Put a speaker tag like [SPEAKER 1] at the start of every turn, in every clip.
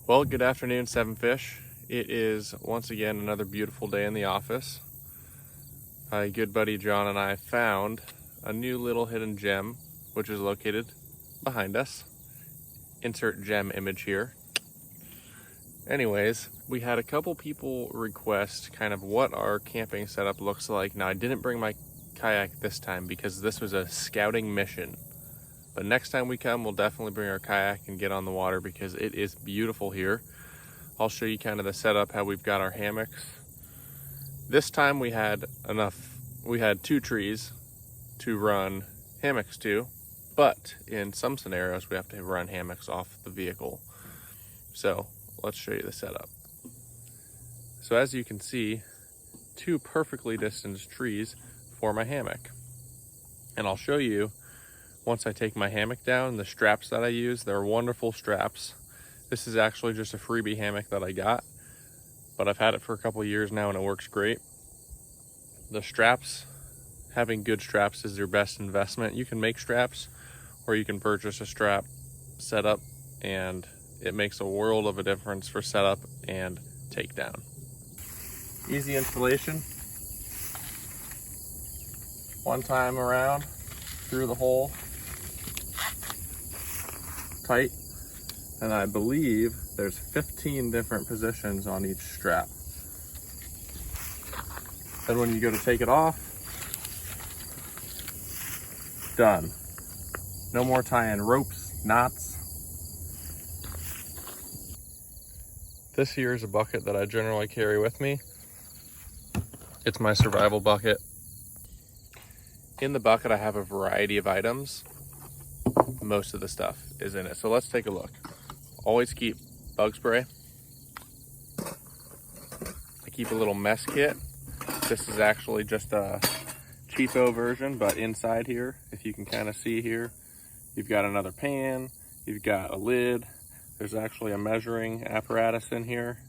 [SPEAKER 1] Well, good afternoon, Seven Fish. It is once again another beautiful day in the office. My good buddy John and I found a new little hidden gem, which is located behind us. Insert gem image here. Anyways, we had a couple people request kind of what our camping setup looks like. Now, I didn't bring my kayak this time because this was a scouting mission. But next time we come, we'll definitely bring our kayak and get on the water because it is beautiful here. I'll show you kind of the setup, how we've got our hammocks. This time we had two trees to run hammocks to, but in some scenarios we have to run hammocks off the vehicle. So let's show you the setup. So as you can see, two perfectly distanced trees for my hammock. And I'll show you once I take my hammock down, the straps that I use. They're wonderful straps. This is actually just a freebie hammock that I got, but I've had it for a couple of years now and it works great. The straps, having good straps is your best investment. You can make straps or you can purchase a strap setup, and it makes a world of a difference for setup and takedown. Easy installation. One time around, through the hole, tight, and I believe there's 15 different positions on each strap. Then when you go to take it off, done. No more tying ropes, knots. This here is a bucket that I generally carry with me. It's my survival bucket. In the bucket I have a variety of items. Most of the stuff is in it. So let's take a look. Always keep bug spray. I keep a little mess kit. This is actually just a cheapo version, but inside here, if you can kind of see here, you've got another pan, you've got a lid. There's actually a measuring apparatus in here.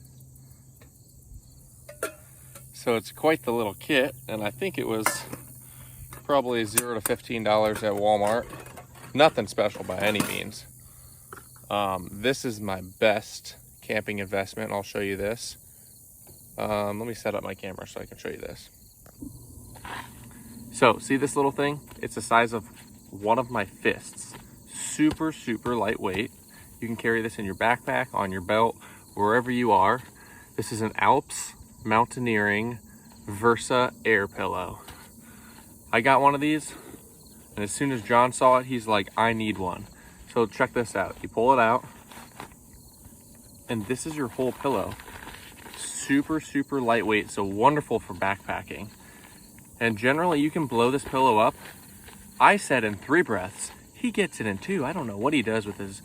[SPEAKER 1] So it's quite the little kit, and I think it was probably $0 to $15 at Walmart. Nothing special by any means. This is my best camping investment. I'll show you this. Let me set up my camera so I can show you this. So see this little thing? It's the size of one of my fists. Super, super lightweight. You can carry this in your backpack, on your belt, wherever you are. This is an Alps Mountaineering Versa air pillow. I got one of these, and as soon as John saw it, he's like, I need one. So check this out. You pull it out, and this is your whole pillow. Super, super lightweight, so wonderful for backpacking. And generally, you can blow this pillow up. I said in 3 breaths. He gets it in 2. I don't know what he does with his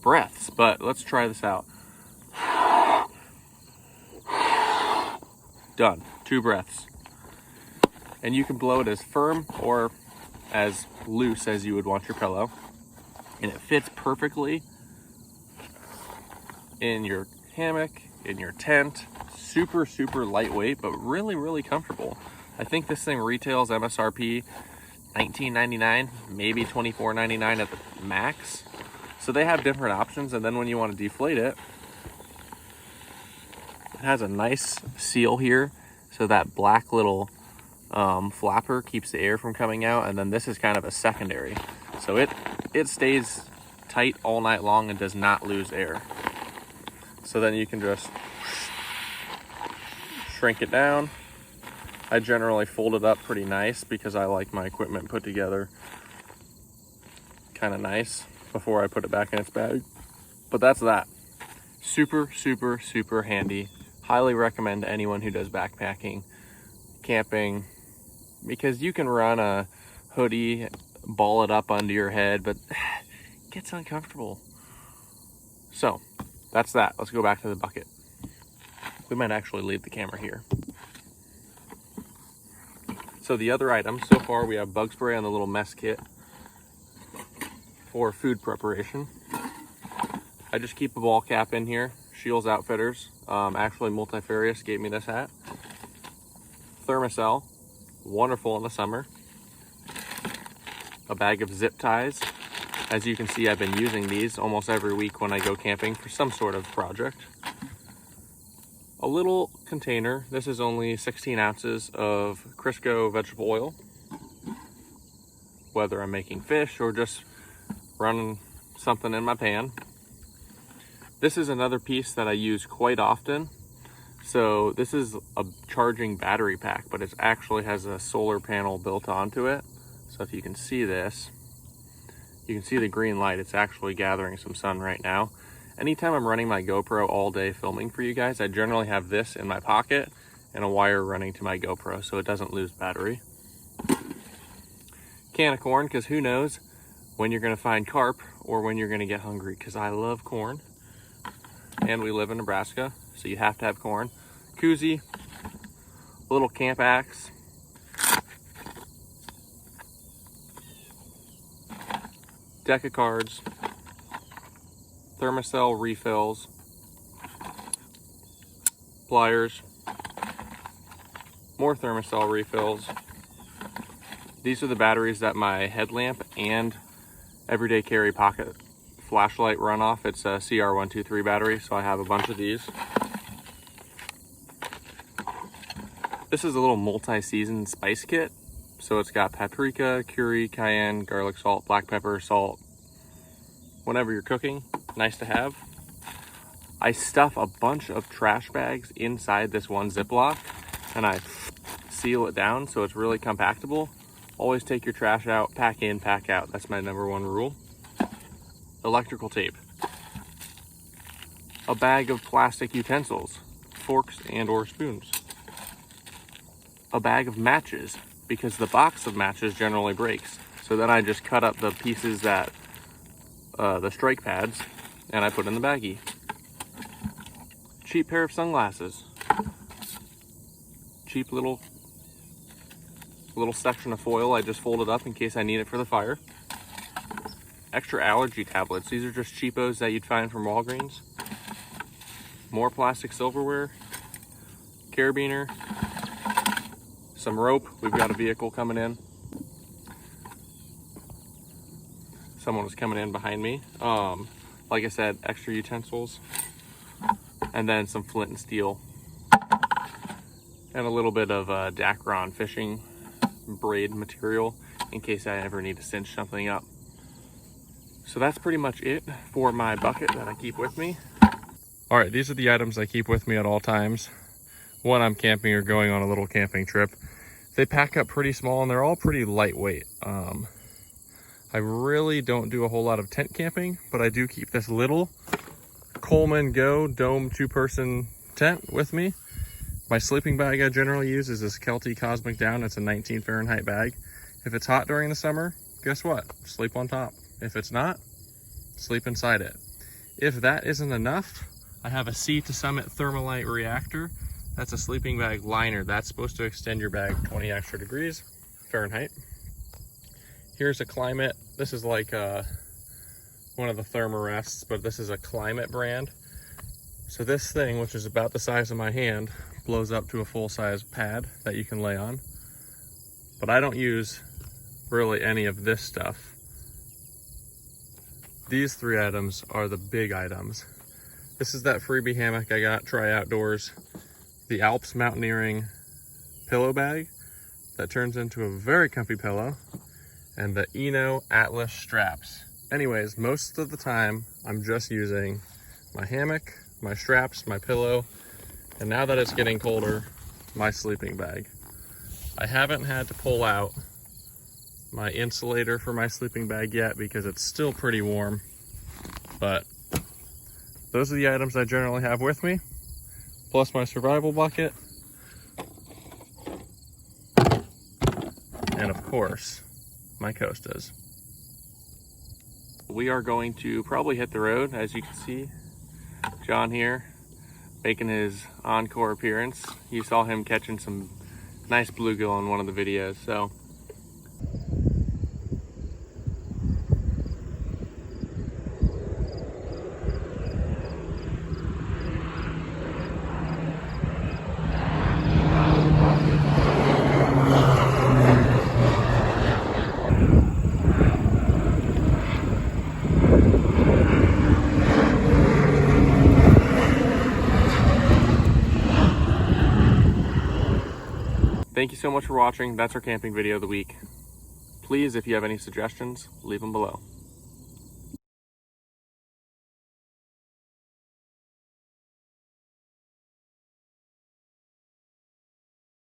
[SPEAKER 1] breaths, but let's try this out. Done. 2 breaths. And you can blow it as firm or as loose as you would want your pillow. And it fits perfectly in your hammock, in your tent. Super, super lightweight, but really, really comfortable. I think this thing retails MSRP $19.99, maybe $24.99 at the max. So they have different options, and then when you want to deflate it, it has a nice seal here, so that black little flapper keeps the air from coming out, and then this is kind of a secondary. So it stays tight all night long and does not lose air. So then you can just shrink it down. I generally fold it up pretty nice because I like my equipment put together kind of nice before I put it back in its bag. But that's that. Super, super, super handy. Highly recommend to anyone who does backpacking, camping, because you can run a hoodie, ball it up under your head, but it gets uncomfortable. So that's that. Let's go back to the bucket. We might actually leave the camera here. So the other items, so far we have bug spray on the little mess kit for food preparation. I just keep a ball cap in here. Shields Outfitters, actually Multifarious gave me this hat. Thermacell, wonderful in the summer. A bag of zip ties, As you can see, I've been using these almost every week when I go camping for some sort of project. A little container. This is only 16 ounces of Crisco vegetable oil. Whether I'm making fish or just running something in my pan. This is another piece that I use quite often. So this is a charging battery pack, but it actually has a solar panel built onto it. So if you can see this, you can see the green light. It's actually gathering some sun right now. Anytime I'm running my GoPro all day filming for you guys, I generally have this in my pocket and a wire running to my GoPro so it doesn't lose battery. Can of corn, because who knows when you're going to find carp or when you're going to get hungry, because I love corn. And we live in Nebraska, so you have to have corn. Koozie, little camp axe, deck of cards, thermocell refills, pliers, more thermocell refills. These are the batteries that my headlamp and everyday carry pocket flashlight run off. It's a CR123 battery, so I have a bunch of these. This is a little multi-season spice kit. So it's got paprika, curry, cayenne, garlic salt, black pepper, salt. Whenever you're cooking, nice to have. I stuff a bunch of trash bags inside this one Ziploc and I seal it down so it's really compactable. Always take your trash out, pack in, pack out. That's my #1 rule. Electrical tape. A bag of plastic utensils, forks and or spoons. A bag of matches, because the box of matches generally breaks. So then I just cut up the pieces that, the strike pads, and I put in the baggie. Cheap pair of sunglasses. Cheap little section of foil I just folded up in case I need it for the fire. Extra allergy tablets. These are just cheapos that you'd find from Walgreens. More plastic silverware. Carabiner. Some rope. We've got a vehicle coming in. Someone was coming in behind me. Like I said, extra utensils. And then some flint and steel. And a little bit of Dacron fishing braid material in case I ever need to cinch something up. So that's pretty much it for my bucket that I keep with me. All right, these are the items I keep with me at all times when I'm camping or going on a little camping trip. They pack up pretty small and they're all pretty lightweight. I really don't do a whole lot of tent camping, but I do keep this little Coleman Go Dome 2-person tent with me. My sleeping bag I generally use is this Kelty Cosmic Down. It's a 19 Fahrenheit bag. If it's hot during the summer, guess what? Sleep on top. If it's not, sleep inside it. If that isn't enough, I have a Sea to Summit Thermalite Reactor. That's a sleeping bag liner. That's supposed to extend your bag 20 extra degrees Fahrenheit. Here's a Climate. This is like one of the Thermarests, but this is a Climate brand. So this thing, which is about the size of my hand, blows up to a full-size pad that you can lay on. But I don't use really any of this stuff. These 3 items are the big items. This is that freebie hammock I got, Try Outdoors. The Alps Mountaineering pillow bag that turns into a very comfy pillow. And the Eno Atlas straps. Anyways, most of the time, I'm just using my hammock, my straps, my pillow, and now that it's getting colder, my sleeping bag. I haven't had to pull out my insulator for my sleeping bag yet because it's still pretty warm, but those are the items I generally have with me, plus my survival bucket, and of course, my Costas. We are going to probably hit the road. As you can see, John here making his encore appearance. You saw him catching some nice bluegill in one of the videos, so Thank you so much for watching. That's our camping video of the week. Please, if you have any suggestions, leave them below.